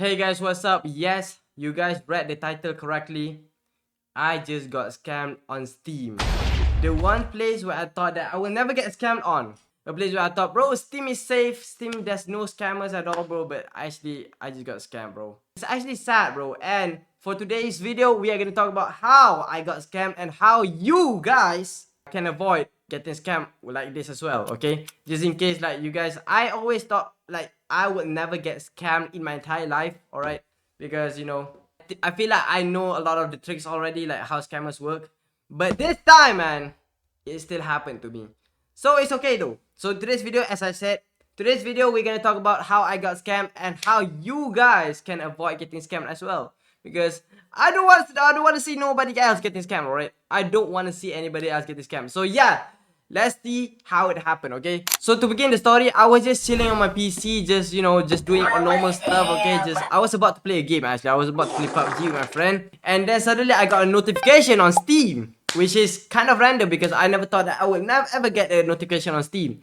Hey guys, what's up? Yes, you guys read the title correctly. I just got scammed on Steam. The one place where I thought that I will never get scammed on. A place where I thought, bro, Steam is safe. Steam, there's no scammers at all, bro. But actually, I just got scammed, bro. It's actually sad, bro. And for today's video, we are going to talk about how I got scammed and how you guys can avoid getting scammed like this as well, okay? Just in case, like, you guys, I always thought, like, I would never get scammed in my entire life, alright? Because, you know, I feel like I know a lot of the tricks already, like how scammers work. But this time, man, it still happened to me. So it's okay though. So today's video, as I said, today's video we're gonna talk about how I got scammed and how you guys can avoid getting scammed as well. Because I don't want to see nobody else getting scammed, alright? I don't want to see anybody else getting scammed. So yeah, let's see how it happened, okay? So to begin the story, I was just chilling on my PC, just, you know, just doing normal stuff, okay? I was about to play a game, actually. I was about to play PUBG with my friend. And then suddenly I got a notification on Steam, which is kind of random because I never thought that I would never ever get a notification on Steam.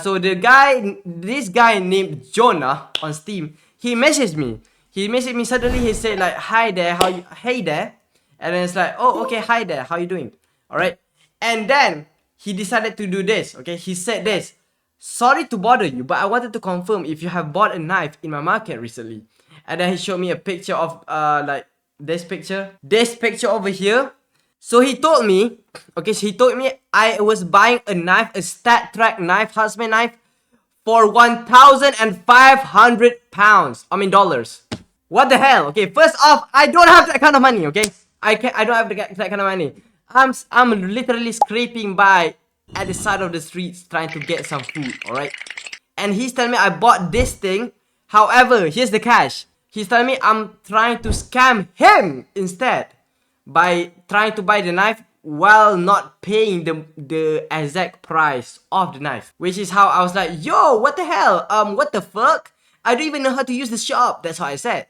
So this guy named Jonah on Steam, he messaged me. Suddenly, he said like, "Hi there, hey there," and then it's like, "Oh, okay, hi there, how you doing?" All right, and then he decided to do this. Okay, he said this: "Sorry to bother you, but I wanted to confirm if you have bought a knife in my market recently." And then he showed me a picture of like this picture over here. So he told me, I was buying a knife, a StatTrak knife, Huntsman knife, for 1,500 pounds. I mean dollars. What the hell? Okay, first off, I don't have that kind of money. Okay, I don't have that kind of money. I'm literally scraping by at the side of the streets trying to get some food. All right, and he's telling me I bought this thing. However, here's the catch. He's telling me I'm trying to scam him instead by trying to buy the knife while not paying the exact price of the knife. Which is how I was like, yo, what the hell? What the fuck? I don't even know how to use the shop. That's what I said.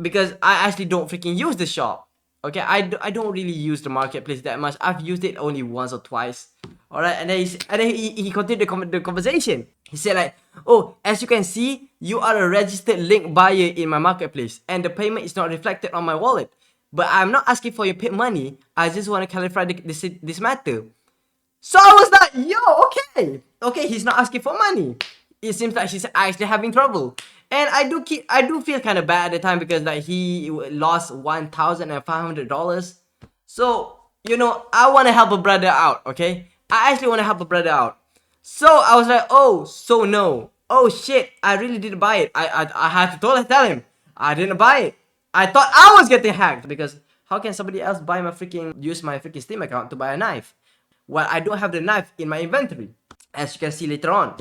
Because I actually don't freaking use the shop. Okay, I don't really use the marketplace that much. I've used it only once or twice. Alright, and then he continued the conversation. He said like, "Oh, as you can see, you are a registered link buyer in my marketplace, and the payment is not reflected on my wallet. But I'm not asking for your paid money. I just want to clarify this matter." So I was like, yo, okay, he's not asking for money. It seems like she's actually having trouble. And I do feel kind of bad at the time because like he lost $1,500. So, you know, I want to help a brother out, okay? I actually want to help a brother out. So I was like, oh, so no. Oh shit, I really didn't buy it. I had to tell him I didn't buy it. I thought I was getting hacked because how can somebody else use my freaking Steam account to buy a knife? Well, I don't have the knife in my inventory, as you can see later on.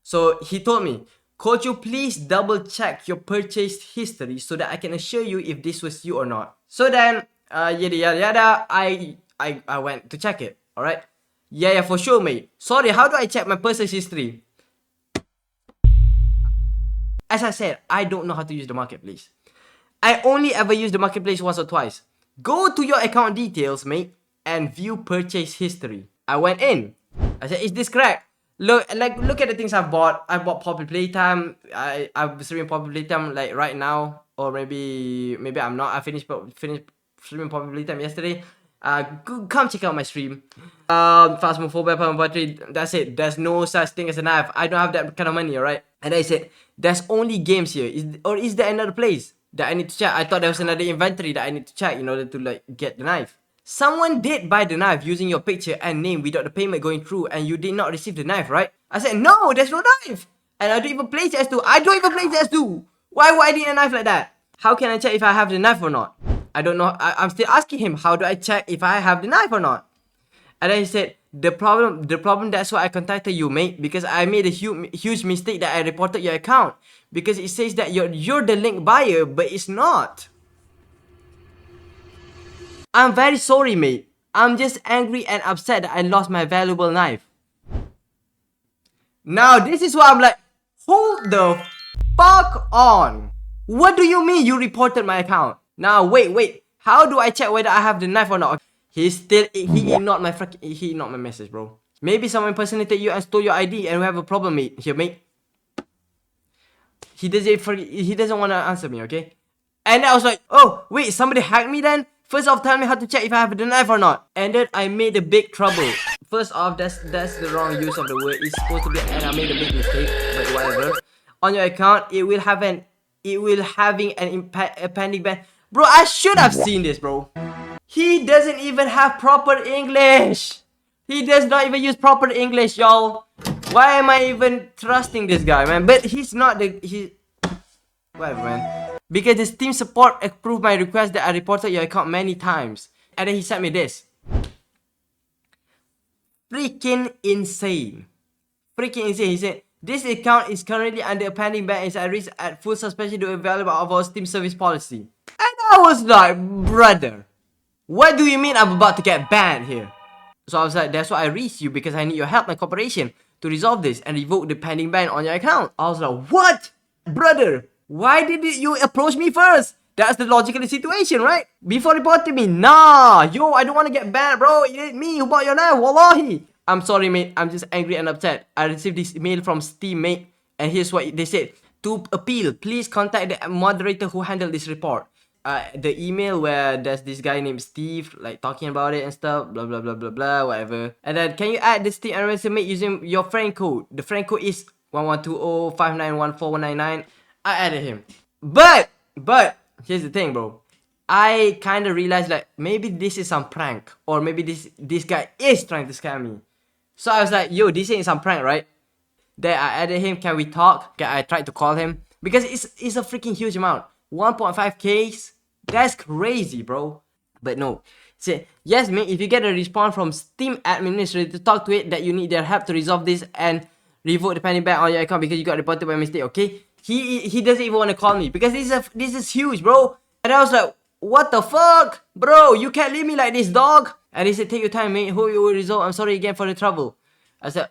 So he told me, "Could you please double check your purchase history so that I can assure you if this was you or not?" So then, yada yada yada, I went to check it. All right. Yeah, for sure, mate. Sorry, how do I check my purchase history? As I said, I don't know how to use the marketplace. I only ever use the marketplace once or twice. Go to your account details, mate, and view purchase history. I went in. I said, "Is this correct?" Look at the things I've bought. I bought Poppy Playtime. I'm streaming Poppy Playtime like right now, or maybe I'm not. I finished streaming Poppy Playtime yesterday. Come check out my stream. Phasmophobia, Battery. That's it. There's no such thing as a knife. I don't have that kind of money, alright? And I said, "There's only games here. Is there another place that I need to check?" I thought there was another inventory that I need to check in order to like get the knife. Someone did buy the knife using your picture and name without the payment going through, and you did not receive the knife, right? I said, "No, there's no knife. And I don't even play CS2. I don't even play CS2. Why would I need a knife like that? How can I check if I have the knife or not?" I don't know. I'm still asking him, how do I check if I have the knife or not? And then he said, the problem, that's why I contacted you, mate, because I made a huge mistake that I reported your account. Because it says that you're the link buyer, but it's not. I'm very sorry, mate. I'm just angry and upset that I lost my valuable knife. Now, this is why I'm like, hold the fuck on. What do you mean you reported my account? Now, wait. How do I check whether I have the knife or not? He ignored my message, bro. Maybe someone impersonated you and stole your ID and we have a problem, mate. Here, mate. He doesn't want to answer me, okay? And then I was like, oh, wait, somebody hacked me then? First off, tell me how to check if I have the knife or not. And then I made a big trouble. First off, that's the wrong use of the word. It's supposed to be, and I made a big mistake, but whatever. On your account, it will having an pending ban. Bro, I should have seen this, bro. He doesn't even have proper English. He does not even use proper English, y'all. Why am I even trusting this guy, man? But he's not whatever, man. Because the Steam support approved my request that I reported your account many times. And then he sent me this. Freaking insane. Freaking insane. He said, this account is currently under a pending ban as I risk at full suspension to available of our Steam service policy. And I was like, brother, what do you mean I'm about to get banned here? So I was like, that's why I reached you, because I need your help and cooperation to resolve this and revoke the pending ban on your account. I was like, what? Brother, why did you approach me first? That's the logical situation, right? Before reporting me. Nah, yo, I don't want to get banned, bro. It ain't me who bought your knife, wallahi. I'm sorry, mate. I'm just angry and upset. I received this email from Steam, mate. And here's what they said. To appeal, please contact the moderator who handled this report. The email where there's this guy named Steve, like, talking about it and stuff, blah, blah, blah, blah, blah, whatever. And then, can you add the Steam anniversary, mate, using your friend code? The friend code is 1120591499. I added him. But, here's the thing, bro. I kind of realized, like, maybe this is some prank. Or maybe this guy is trying to scam me. So I was like, yo, this ain't some prank, right? Then I added him. Can we talk? Okay, I tried to call him. Because it's a freaking huge amount. 1.5K. That's crazy, bro. But no. Say, yes, mate, if you get a response from Steam administrator to talk to it that you need their help to resolve this and revoke the pending ban on your account because you got reported by mistake, okay? He doesn't even want to call me because this is huge, bro. And I was like, what the fuck? Bro, you can't leave me like this, dog. And he said, take your time, mate. Hope you will resolve. I'm sorry again for the trouble. I said,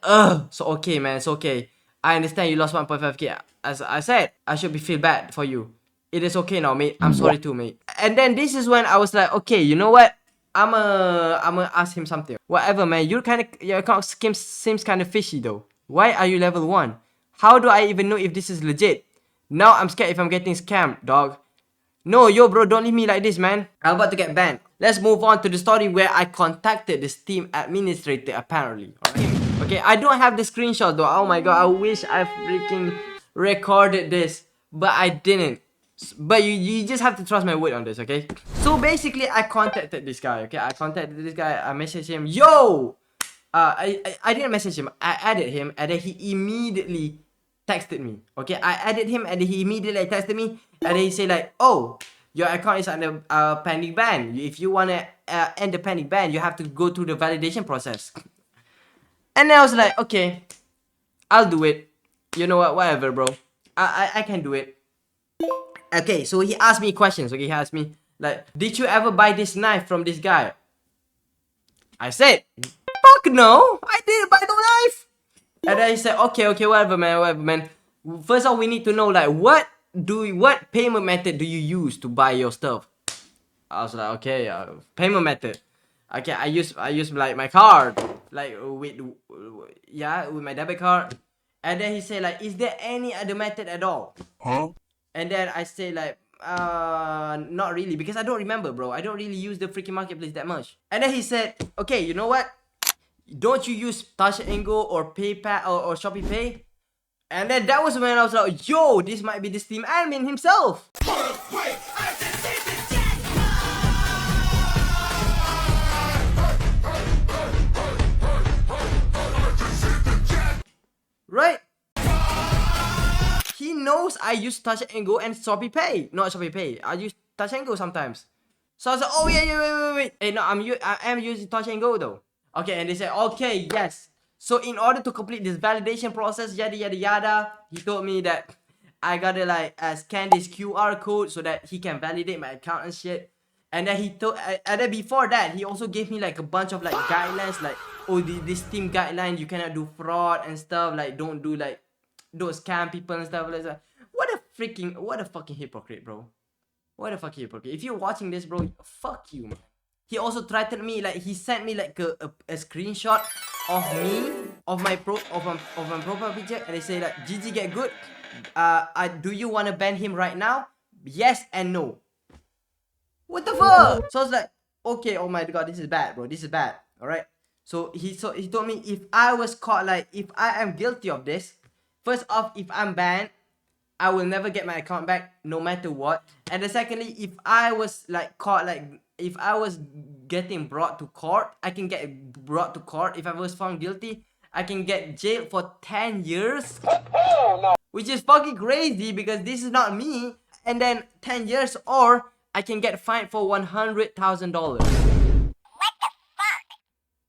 so okay, man. It's okay. I understand you lost 1.5K. As I said, I should feel bad for you. It is okay now, mate. I'm sorry too, mate. And then this is when I was like, okay, you know what? I'ma ask him something. Whatever, man. Your account seems kind of fishy though. Why are you level 1? How do I even know if this is legit? Now I'm scared if I'm getting scammed, dog. No, yo, bro, don't leave me like this, man. I'm about to get banned. Let's move on to the story where I contacted the Steam administrator, apparently. Alright? Okay, I don't have the screenshot though. Oh my god, I wish I freaking recorded this. But I didn't. But you just have to trust my word on this, okay? So basically, I contacted this guy, okay? I messaged him. Yo! I didn't message him. I added him, and then he immediately texted me, okay? I added him, and then he immediately texted me, and then he said like, oh, your account is under pending ban. If you want to end the pending ban, you have to go through the validation process. And then I was like, okay, I'll do it. You know what? Whatever, bro. I can do it. Okay, so he asked me questions. Okay, he asked me like, did you ever buy this knife from this guy? I said, fuck no, I didn't buy the knife. And then he said, okay, whatever, man. First of all, we need to know like what payment method do you use to buy your stuff? I was like, okay, payment method. Okay, I use like my card, like with my debit card. And then he said like, is there any other method at all? Huh? And then I say like, not really, because I don't remember, bro. I don't really use the freaking marketplace that much. And then he said, okay, you know what? Don't you use Touch and Go or PayPal or Shopee Pay? And then that was when I was like, yo, this might be the Steam admin himself. Right? He knows I use Touch and Go and Shopee Pay. Not Shopee Pay. I use Touch and Go sometimes. So I was like, oh yeah, wait. Hey, no, I am using Touch and Go though. Okay, and they said, okay, yes. So in order to complete this validation process, yada yada yada, he told me that I gotta like scan this QR code so that he can validate my account and shit. And then and then before that, he also gave me like a bunch of like guidelines, like, oh, this Steam guideline, you cannot do fraud and stuff, like don't scam people and stuff like that. What a fucking hypocrite, bro. What a fucking hypocrite. If you're watching this, bro, fuck you, man. He also threatened me, like he sent me like a screenshot of me, of my profile picture, and they say like, GG get good. Do you want to ban him right now? Yes and no. What the fuck? So I was like, okay, oh my god, this is bad, bro. This is bad. Alright. So he told me if I was caught, like, if I am guilty of this, first off, if I'm banned, I will never get my account back no matter what. And then secondly, if I was like caught, like if I was getting brought to court, I can get brought to court. If I was found guilty, I can get jailed for 10 years. Which is fucking crazy because this is not me. And then 10 years, or I can get fined for $100,000.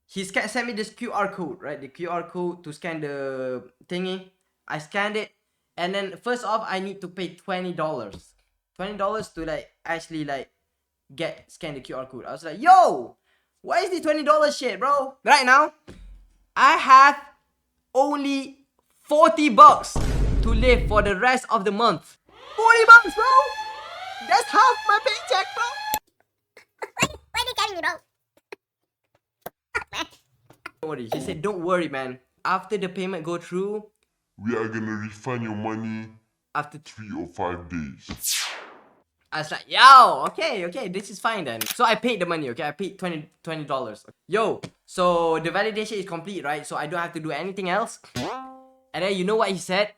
He sent me this QR code, right? The QR code to scan the thingy. I scanned it. And then first off, I need to pay $20. $20 to like actually like scan the QR code. I was like, yo, why is the $20 shit, bro? Right now, I have only 40 bucks to live for the rest of the month. 40 bucks, bro! That's half my paycheck, bro! Why are you telling me, bro? Don't worry. She said, don't worry, man. After the payment go through, we are gonna refund your money after 3 or 5 days. I was like, yo, okay, this is fine then. So I paid the money, okay? I paid $20. Yo, so the validation is complete, right? So I don't have to do anything else. And then you know what he said?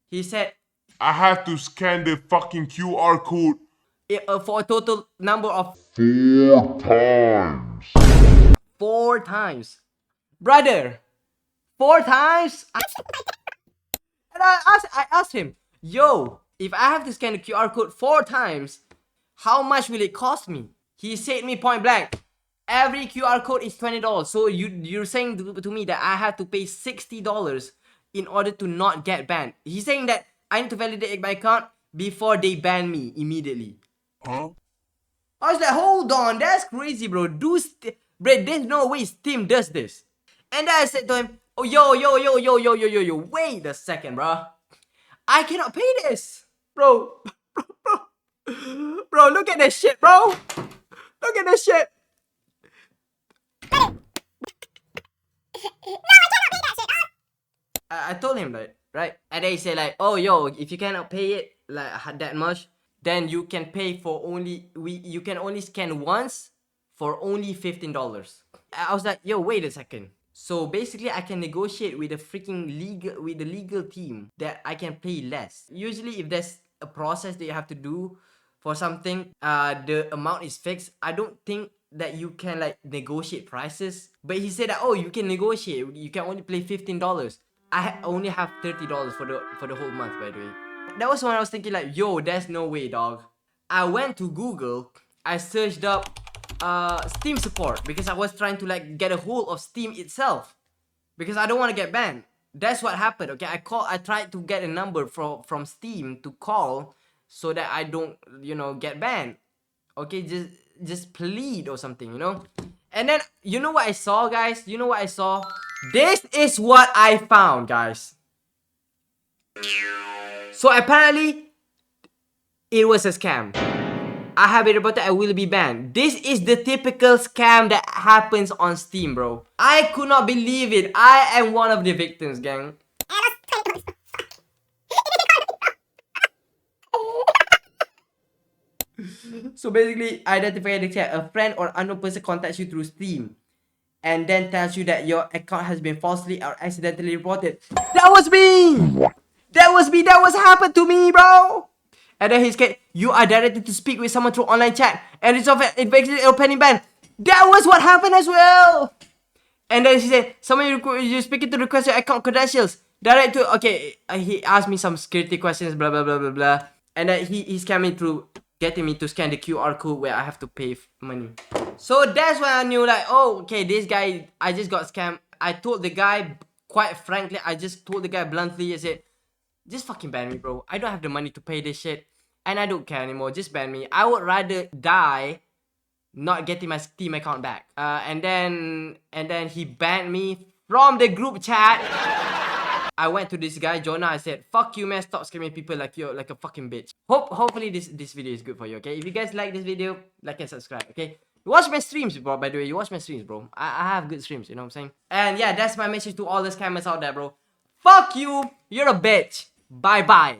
He said, I have to scan the fucking QR code for a total number of 4 times. 4 times. Brother, 4 times? And I asked him, yo, if I have to scan the QR code 4 times, how much will it cost me? He said me point blank, every QR code is $20. So you're saying to me that I have to pay $60 in order to not get banned. He's saying that I need to validate my account before they ban me immediately. Huh? I was like, hold on, that's crazy, bro. Bro, there's no way Steam does this. And then I said to him, oh, yo, wait a second, bro. I cannot pay this. Bro, look at this shit, bro. Look at this shit. No, I cannot pay that shit, I told him that, right? And then he said like, oh, yo, if you cannot pay it like that much, then you can pay for you can only scan once for only $15. I was like, yo, wait a second. So basically, I can negotiate with the legal team that I can pay less. Usually, if there's a process that you have to do for something, the amount is fixed. I don't think that you can like negotiate prices. But he said that, oh, you can negotiate. You can only pay $15. I only have $30 for the whole month, by the way. That was when I was thinking like, yo, there's no way, dog. I went to Google. I searched up Steam support because I was trying to like get a hold of Steam itself because I don't want to get banned. That's what happened. Okay, I tried to get a number from Steam to call so that I don't, get banned. Okay, just plead or something, And then you know what I saw, guys? You know what I saw? This is what I found, guys. So apparently it was a scam. I have been reported, I will be banned. This is the typical scam that happens on Steam, bro. I could not believe it. I am one of the victims, gang. So basically, identify the chat. A friend or unknown person contacts you through Steam and then tells you that your account has been falsely or accidentally reported. That was me! That was me! That was happened to me, bro! And then he said, you are directed to speak with someone through online chat and it's a pending ban. That was what happened as well! And then he said, you're speaking to request your account credentials. Direct to, okay, he asked me some security questions, blah, blah, blah, blah, blah. And then he scammed me through getting me to scan the QR code where I have to pay money. So that's when I knew like, oh, okay, this guy, I just got scammed. I told the guy, quite frankly, I just told the guy bluntly, I said, just fucking ban me, bro. I don't have the money to pay this shit. And I don't care anymore. Just ban me. I would rather die not getting my Steam account back. And then he banned me from the group chat. I went to this guy, Jonah. I said, fuck you, man. Stop scamming people like you're like a fucking bitch. Hopefully this video is good for you, okay? If you guys like this video, like and subscribe, okay? You watch my streams, bro, by the way. You watch my streams, bro. I have good streams, you know what I'm saying? And yeah, that's my message to all the scammers out there, bro. Fuck you. You're a bitch. Bye-bye.